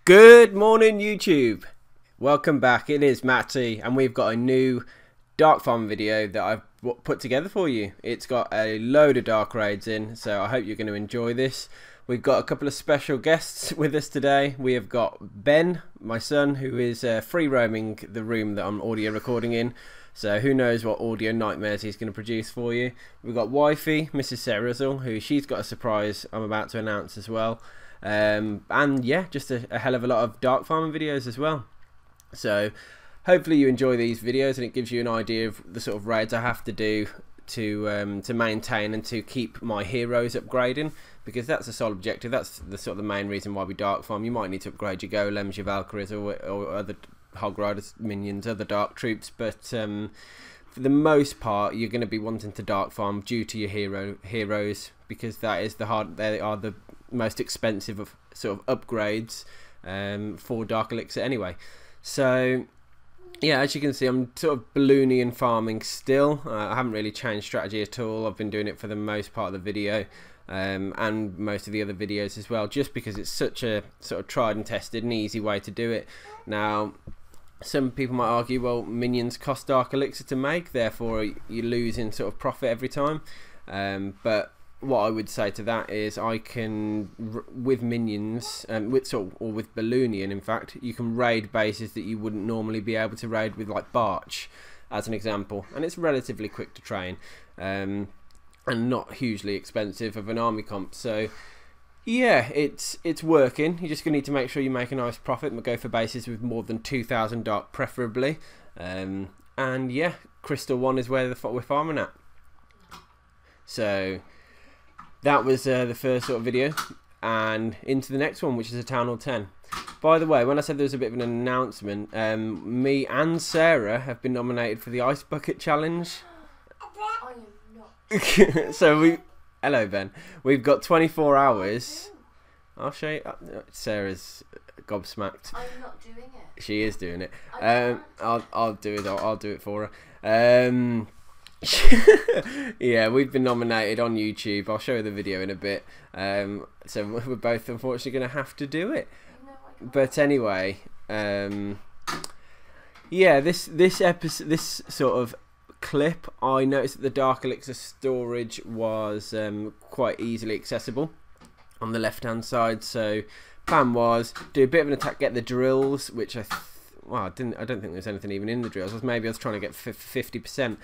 Good morning, YouTube. Welcome back. It is Matty, and we've got a new dark farm video that I've put together for you. It's got a load of dark raids in, so I hope you're going to enjoy this. We've got a couple of special guests with us today. We have got Ben, my son, who is free roaming the room that I'm audio recording in. So who knows what audio nightmares he's going to produce for you. We've got Wifey, Mrs. Sarah Russell, who she's got a surprise I'm about to announce as well. And yeah, just a hell of a lot of dark farming videos as well. So hopefully you enjoy these videos and it gives you an idea of the sort of raids I have to do to maintain and to keep my heroes upgrading, because that's the sole objective. That's the sort of the main reason why we dark farm. You might need to upgrade your golems, your valkyries, or other hog riders, minions, other dark troops, but for the most part you're going to be wanting to dark farm due to your heroes, because that is they are the most expensive of sort of upgrades for dark elixir anyway. So yeah, as you can see, I'm sort of ballooning farming still. I haven't really changed strategy at all. I've been doing it for the most part of the video, and most of the other videos as well, just because it's such a sort of tried and tested and easy way to do it. Now, some people might argue, well, minions cost dark elixir to make, therefore you lose in sort of profit every time. But what I would say to that is, I can, with minions, or with Balloonian, in fact, you can raid bases that you wouldn't normally be able to raid with, like Barch, as an example, and it's relatively quick to train, and not hugely expensive of an army comp. So yeah, it's working. You're just gonna need to make sure you make a nice profit and go for bases with more than 2,000 dark, preferably. And yeah, Crystal 1 is where we're farming at. So that was the first sort of video, and into the next one, which is a Town Hall 10. By the way, when I said there was a bit of an announcement, me and Sarah have been nominated for the Ice Bucket Challenge. I am not. So hello Ben, we've got 24 hours. I'll show you. Sarah's gobsmacked. I'm not doing it. She is doing it. I'll do it. I'll do it for her. Yeah, we've been nominated on YouTube. I'll show you the video in a bit. So we're both unfortunately going to have to do it. But anyway, yeah, this episode, this sort of clip, I noticed that the dark elixir storage was quite easily accessible on the left hand side. So plan was do a bit of an attack, get the drills, which I don't think there's anything even in the drills. Maybe I was trying to get 50%.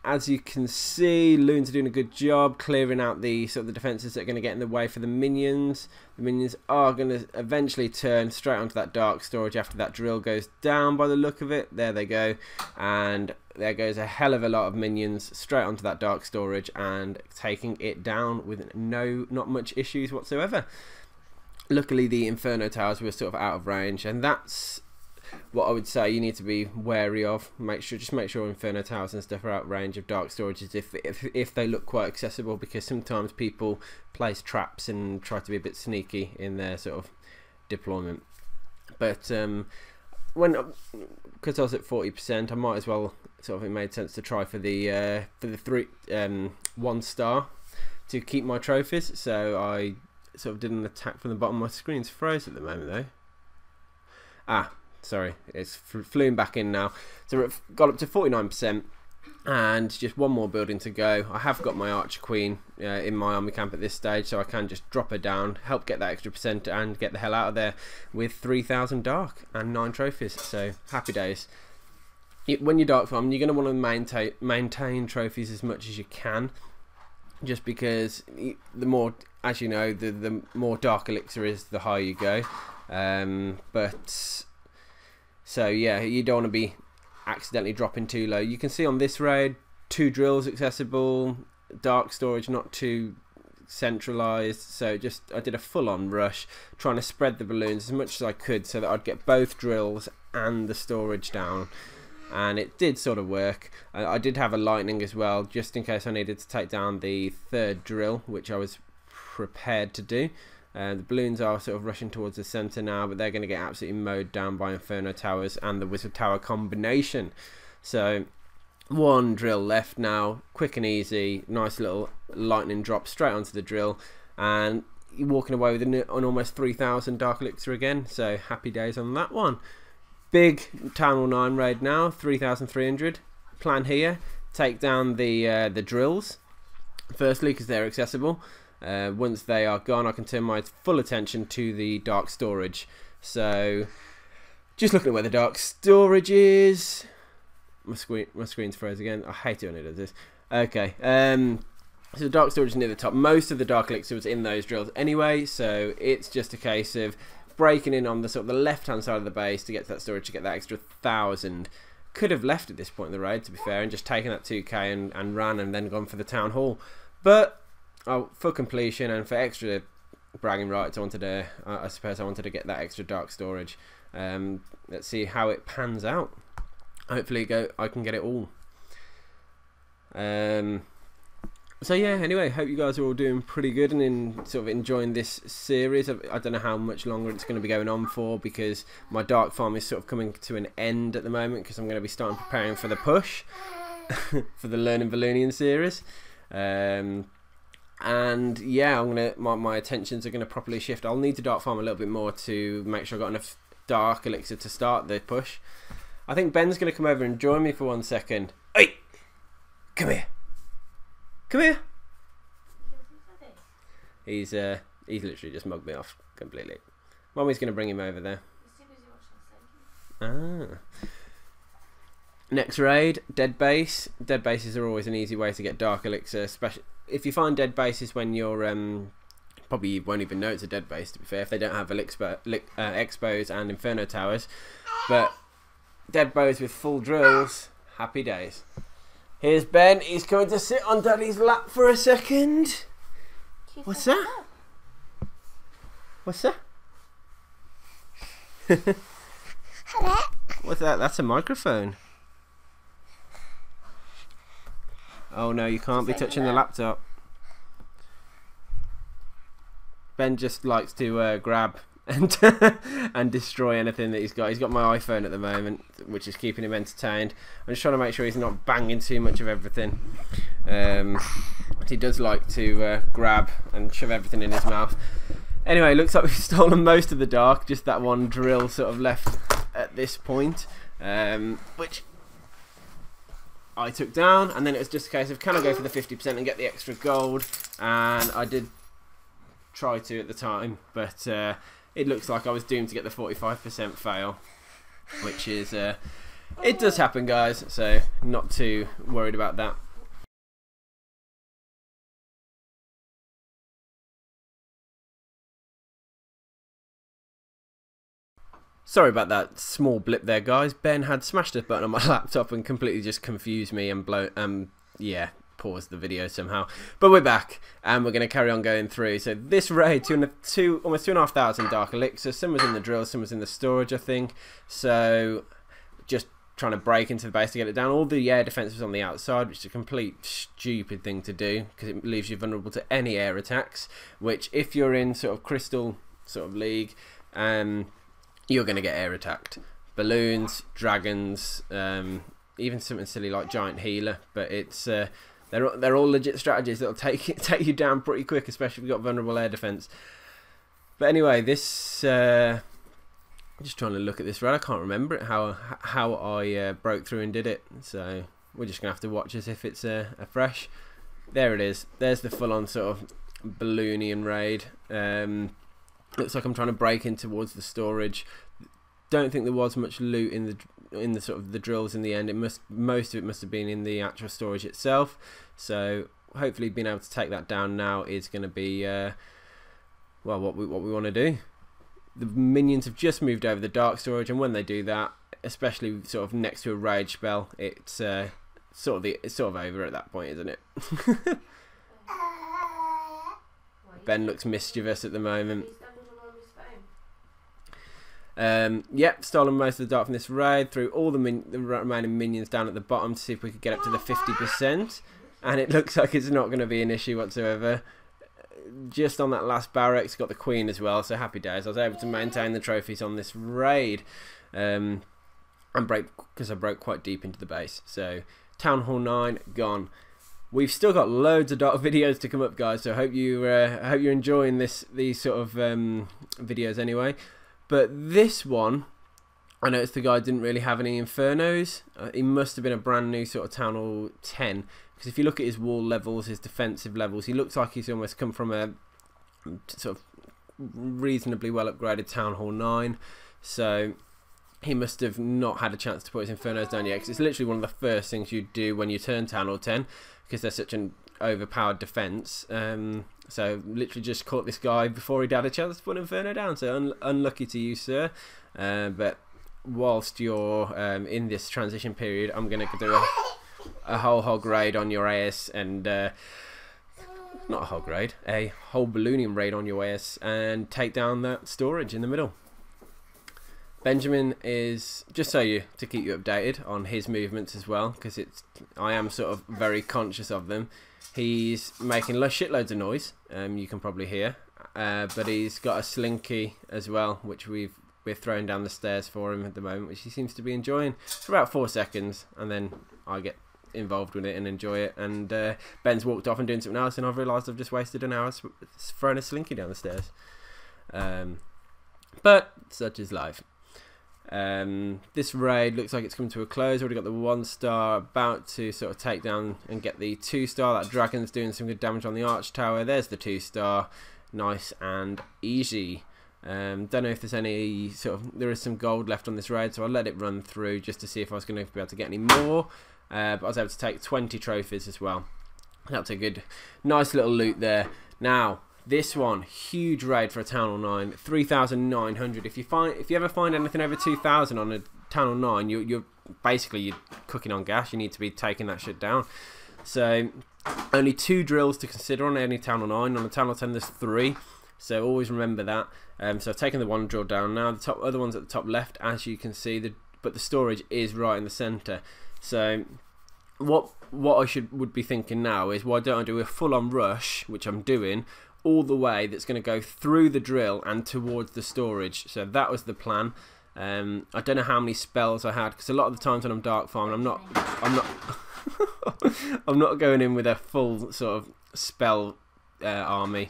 As you can see, Loons are doing a good job clearing out the sort of the defences that are going to get in the way for the minions. The minions are going to eventually turn straight onto that dark storage after that drill goes down, by the look of it. There they go, and there goes a hell of a lot of minions straight onto that dark storage and taking it down with not much issues whatsoever. Luckily, the Inferno towers were sort of out of range, and that's what I would say you need to be wary of. Just make sure Inferno towers and stuff are out of range of dark storages if they look quite accessible, because sometimes people place traps and try to be a bit sneaky in their sort of deployment. But because I was at 40%, I might as well sort of, it made sense to try for the 1 star to keep my trophies. So I sort of did an attack from the bottom. My screen's froze at the moment though. Sorry, it's flew back in now. So we've got up to 49%, and just one more building to go. I have got my Archer Queen in my army camp at this stage, so I can just drop her down, help get that extra percent, and get the hell out of there with 3,000 dark and 9 trophies. So happy days. When you're dark farming, you're going to want to maintain trophies as much as you can, just because the more, as you know, the more dark elixir is, the higher you go. So yeah, you don't want to be accidentally dropping too low. You can see on this raid, 2 drills accessible, dark storage not too centralized. So I did a full-on rush, trying to spread the balloons as much as I could so that I'd get both drills and the storage down, and it did sort of work. I did have a lightning as well, just in case I needed to take down the 3rd drill, which I was prepared to do. The balloons are sort of rushing towards the centre now, but they're going to get absolutely mowed down by Inferno towers and the Wizard Tower combination. So 1 drill left now, quick and easy, nice little lightning drop straight onto the drill, and you're walking away with an almost 3,000 Dark Elixir again, so happy days on that one. Big Town Hall 9 raid now, 3,300. Plan here, take down the drills, firstly because they're accessible. Once they are gone, I can turn my full attention to the dark storage. So, just looking at where the dark storage is. My screen's froze again. I hate it when it does this. Okay. So the dark storage is near the top. Most of the Dark Elixir was in those drills anyway, so it's just a case of breaking in on the sort of the left-hand side of the base to get to that storage to get that extra 1,000. Could have left at this point in the raid, to be fair, and just taken that 2k and ran and then gone for the Town Hall. But for completion and for extra bragging rights, I suppose I wanted to get that extra dark storage. Let's see how it pans out. Hopefully I can get it all. So yeah, anyway, hope you guys are all doing pretty good and sort of enjoying this series. I don't know how much longer it's going to be going on for, because my dark farm is sort of coming to an end at the moment, because I'm going to be starting preparing for the push for the Learning Balloonian series. And yeah, my attentions are going to properly shift. I'll need to dark farm a little bit more to make sure I've got enough dark elixir to start the push. I think Ben's going to come over and join me for 1 second. Hey, come here. Come here. He's literally just mugged me off completely. Mummy's going to bring him over there. Ah. Next raid, dead base. Dead bases are always an easy way to get dark elixir, especially if you find dead bases when you're probably you won't even know it's a dead base, to be fair, if they don't have expos and inferno towers. But dead bows with full drills, happy days. Here's Ben. He's coming to sit on Daddy's lap for a second. What's that? What's that? What's that? That's a microphone. Oh no, you can't be touching the laptop. Ben just likes to grab and and destroy anything that he's got. He's got my iPhone at the moment, which is keeping him entertained. I'm just trying to make sure he's not banging too much of everything. He does like to grab and shove everything in his mouth. Anyway, looks like we've stolen most of the dark, just that one drill sort of left at this point, which I took down, and then it was just a case of can I go for the 50% and get the extra gold, and I did try to at the time, but it looks like I was doomed to get the 45% fail, which is, it does happen, guys, so not too worried about that. Sorry about that small blip there, guys. Ben had smashed a button on my laptop and completely just confused me and yeah, paused the video somehow. But we're back and we're going to carry on going through. So this raid, almost 2,500 dark elixir. Some was in the drill, some was in the storage, I think. So just trying to break into the base to get it down. All the air defense was on the outside, which is a complete stupid thing to do because it leaves you vulnerable to any air attacks, which if you're in sort of crystal sort of league, you're going to get air attacked. Balloons, dragons, even something silly like giant healer, but it's they're all legit strategies that'll take you down pretty quick, especially if you've got vulnerable air defense. But anyway, this I'm just trying to look at this raid. I can't remember it how I broke through and did it, so we're just gonna have to watch as if it's a fresh. There it is. There's the full-on sort of balloonian raid. Looks like I'm trying to break in towards the storage. Don't think there was much loot in the sort of the drills in the end. Most of it must have been in the actual storage itself. So hopefully being able to take that down now is going to be well, what we want to do. The minions have just moved over the dark storage, and when they do that, especially sort of next to a rage spell, it's sort of over at that point, isn't it? Ben looks mischievous at the moment. Yep, stolen most of the dark from this raid, threw all the remaining minions down at the bottom to see if we could get up to the 50%, and it looks like it's not going to be an issue whatsoever. Just on that last barracks, got the queen as well, so happy days. I was able to maintain the trophies on this raid, and break, because I broke quite deep into the base. So Town Hall 9 gone. We've still got loads of dark videos to come up, guys. So I hope you're enjoying these sort of videos anyway. But this one, I noticed the guy didn't really have any infernos. He must have been a brand new sort of Town Hall 10, because if you look at his wall levels, his defensive levels, he looks like he's almost come from a sort of reasonably well upgraded Town Hall 9. So he must have not had a chance to put his infernos down yet, because it's literally one of the first things you do when you turn Town Hall 10, because they're such an overpowered defense. So literally just caught this guy before he'd had a chance to put an inferno down. So unlucky to you, sir. But whilst you're in this transition period, I'm going to do a whole hog raid on your AS, and not a hog raid, a whole ballooning raid on your AS, and take down that storage in the middle. Benjamin is, just to keep you updated on his movements as well, because I am sort of very conscious of them. He's making shitloads of noise, you can probably hear, but he's got a slinky as well, which we're throwing down the stairs for him at the moment, which he seems to be enjoying for about 4 seconds, and then I get involved with it and enjoy it. And Ben's walked off and doing something else, and I've realised I've just wasted an hour throwing a slinky down the stairs. But such is life. This raid looks like it's come to a close. Already got the 1-star, about to sort of take down and get the 2-star. That dragon's doing some good damage on the arch tower. There's the 2-star, nice and easy. Don't know if there's any there is some gold left on this raid, so I'll let it run through just to see if I was going to be able to get any more. But I was able to take 20 trophies as well. That's a good, nice little loot there. Now, this one, huge raid for a Town Hall 9, 3,900. If you ever find anything over 2,000 on a Town Hall 9, you're cooking on gas. You need to be taking that shit down. So, only 2 drills to consider on any Town Hall 9. On the Town Hall 10, there's 3. So always remember that. So I've taken the 1 drill down now. The other one's at the top left, as you can see. But the storage is right in the centre. So what I would be thinking now is, why don't I do a full-on rush, which I'm doing, all the way, that's going to go through the drill and towards the storage. So that was the plan. I don't know how many spells I had, because a lot of the times when I'm dark farming, I'm not I'm not going in with a full sort of spell army.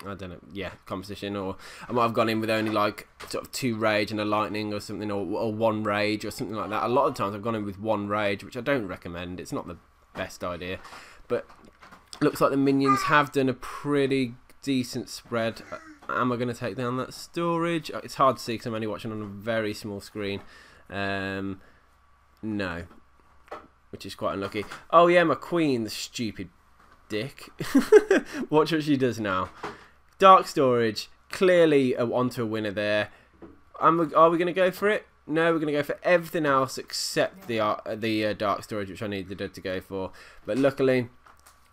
I don't know, yeah, composition, or I might have gone in with only like sort of 2 rage and a lightning or something, or 1 rage or something like that. A lot of times I've gone in with 1 rage, which I don't recommend. It's not the best idea, but looks like the minions have done a pretty decent spread. Am I going to take down that storage? It's hard to see because I'm only watching on a very small screen. No, which is quite unlucky. Oh yeah, my queen, the stupid dick. Watch what she does now. Dark storage, clearly onto a winner there. Are we going to go for it? No, we're going to go for everything else except the dark storage, which I needed to go for. But luckily,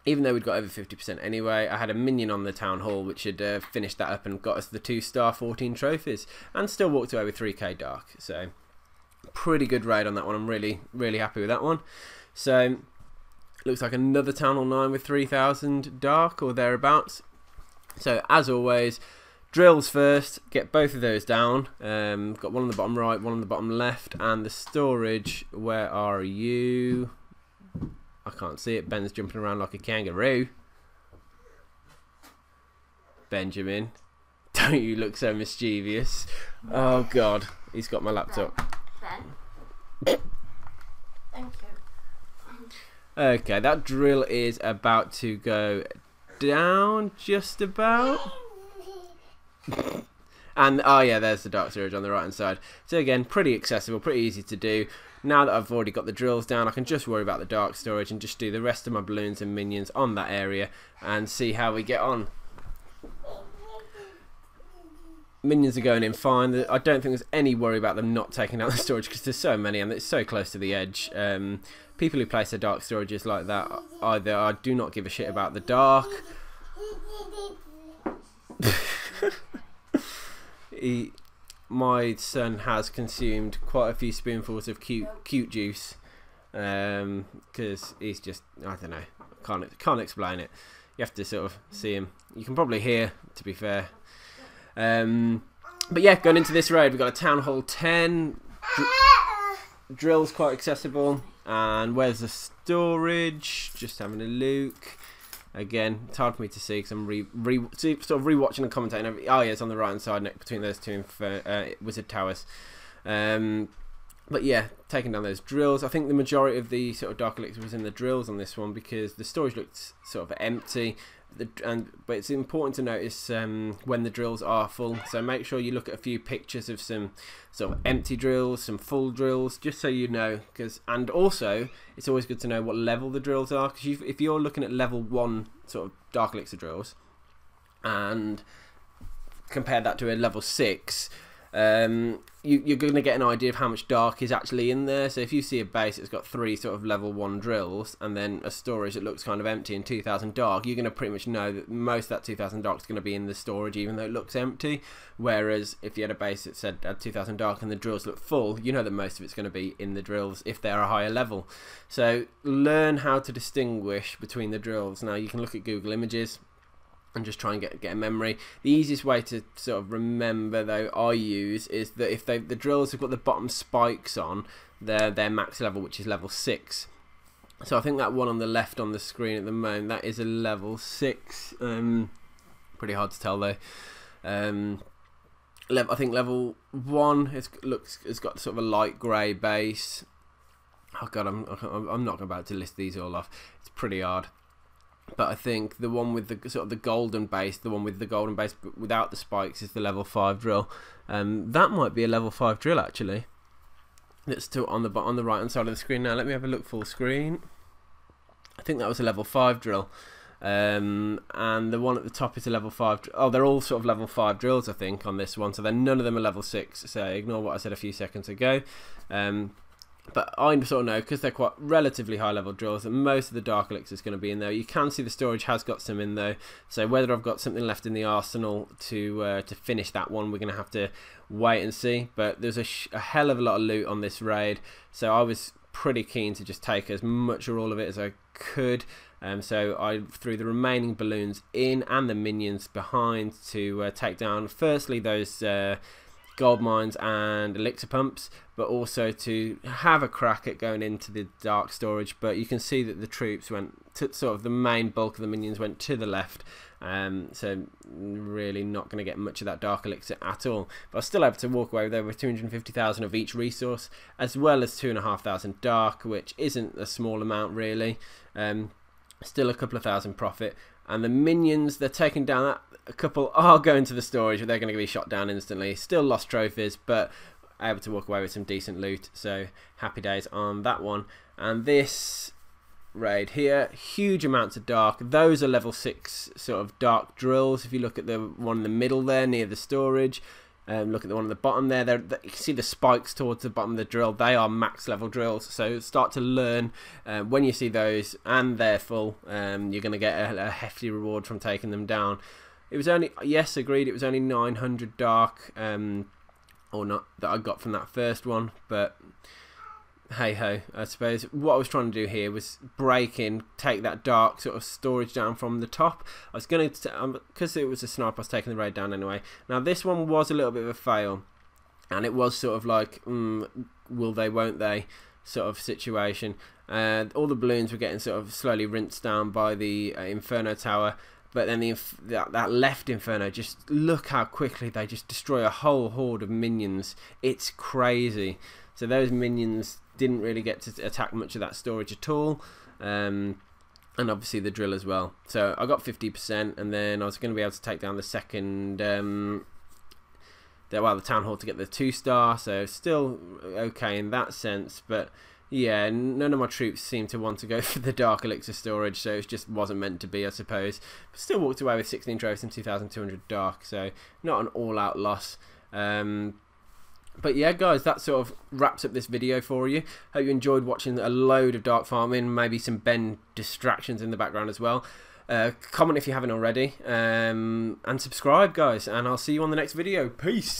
even though we'd got over 50% anyway, I had a minion on the Town Hall, which had finished that up and got us the 2-star 14 trophies, and still walked away with 3k dark. So pretty good raid on that one. I'm really, really happy with that one. So looks like another Town Hall 9 with 3,000 dark or thereabouts. So as always, drills first, get both of those down. Got one on the bottom right, one on the bottom left, and the storage, where are you? I can't see it. Ben's jumping around like a kangaroo. Benjamin, don't you look so mischievous. Oh god, he's got my laptop. Ben. Thank you. Okay, that drill is about to go down, just about. And oh yeah, there's the dark storage on the right hand side. So again, pretty accessible, pretty easy to do. Now that I've already got the drills down, I can just worry about the dark storage and just do the rest of my balloons and minions on that area and see how we get on. Minions are going in fine. I don't think there's any worry about them not taking out the storage, because there's so many and it's so close to the edge. People who place their dark storages like that, either I do not give a shit about the dark. My son has consumed quite a few spoonfuls of cute juice, because he's just, I don't know, can't explain it. You have to sort of see him. You can probably hear, to be fair. But yeah, going into this raid, we've got a Town Hall 10. Drill's quite accessible. And where's the storage? Just having a look. Again, it's hard for me to see because I'm sort of rewatching and commentating. Oh yeah, it's on the right hand side between those two wizard towers. But yeah, taking down those drills. I think the majority of the sort of dark elixir was in the drills on this one because the storage looked sort of empty. But it's important to notice when the drills are full. So make sure you look at a few pictures of some sort of empty drills, some full drills, just so you know. And also, it's always good to know what level the drills are. Because if you're looking at level 1 sort of dark elixir drills and compare that to a level 6, you're going to get an idea of how much dark is actually in there. So if you see a base that's got 3 sort of level 1 drills and then a storage that looks kind of empty and 2000 dark, you're going to pretty much know that most of that 2000 dark is going to be in the storage even though it looks empty. Whereas if you had a base that said had 2000 dark and the drills look full, you know that most of it's going to be in the drills if they're a higher level. So learn how to distinguish between the drills. Now you can look at Google Images and just try and get a memory. The easiest way to sort of remember, though, I use is that if the drills have got the bottom spikes on, their max level, which is level 6. So I think that one on the left on the screen at the moment, that is a level 6. Pretty hard to tell though. I think level 1 has got sort of a light grey base. Oh god, I'm not about to list these all off. It's pretty hard. But I think the one with the sort of the golden base, but without the spikes, is the level 5 drill. That might be a level 5 drill actually. That's still on the right hand side of the screen now. Let me have a look full screen. I think that was a level 5 drill. And the one at the top is a level 5. Oh, they're all sort of level 5 drills, I think, on this one. So then none of them are level 6. So ignore what I said a few seconds ago. But I sort of know, because they're quite relatively high level drills, that most of the dark elixir is going to be in there. You can see the storage has got some in though, so whether I've got something left in the arsenal to finish that one, we're going to have to wait and see. But there's a hell of a lot of loot on this raid, so I was pretty keen to just take as much or all of it as I could. So I threw the remaining balloons in and the minions behind to take down firstly those gold mines and elixir pumps, but also to have a crack at going into the dark storage. But you can see that the troops went to sort of the main bulk of the minions went to the left, so really not going to get much of that dark elixir at all. But I was still able to walk away with over 250,000 of each resource, as well as 2,500 dark, which isn't a small amount really. Still a couple of thousand profit. And the minions, they're taking down that. A couple are going to the storage, but they're going to be shot down instantly. Still lost trophies, but able to walk away with some decent loot. So happy days on that one. And this raid here, huge amounts of dark. Those are level 6 sort of dark drills. If you look at the one in the middle there near the storage, look at the one at the bottom there. You can see the spikes towards the bottom of the drill. They are max level drills. So start to learn when you see those and they're full. You're going to get a hefty reward from taking them down. It was only, yes, agreed, it was only 900 dark, or not, that I got from that first one, but hey ho, I suppose. What I was trying to do here was break in, take that dark sort of storage down from the top. I was going to, because it was a sniper, I was taking the raid down anyway. Now this one was a little bit of a fail, and it was sort of like, will they, won't they sort of situation. All the balloons were getting sort of slowly rinsed down by the Inferno Tower. But then that left Inferno, just look how quickly they just destroy a whole horde of minions. It's crazy. So those minions didn't really get to attack much of that storage at all. And obviously the drill as well. So I got 50%, and then I was going to be able to take down the second, the town hall to get the 2-star. So still okay in that sense, but yeah, none of my troops seemed to want to go for the dark elixir storage, so it just wasn't meant to be, I suppose. But still walked away with 16 trophies and 2,200 dark, so not an all-out loss. But yeah, guys, that sort of wraps up this video for you. Hope you enjoyed watching a load of dark farming, maybe some Ben distractions in the background as well. Comment if you haven't already, and subscribe, guys, and I'll see you on the next video. Peace!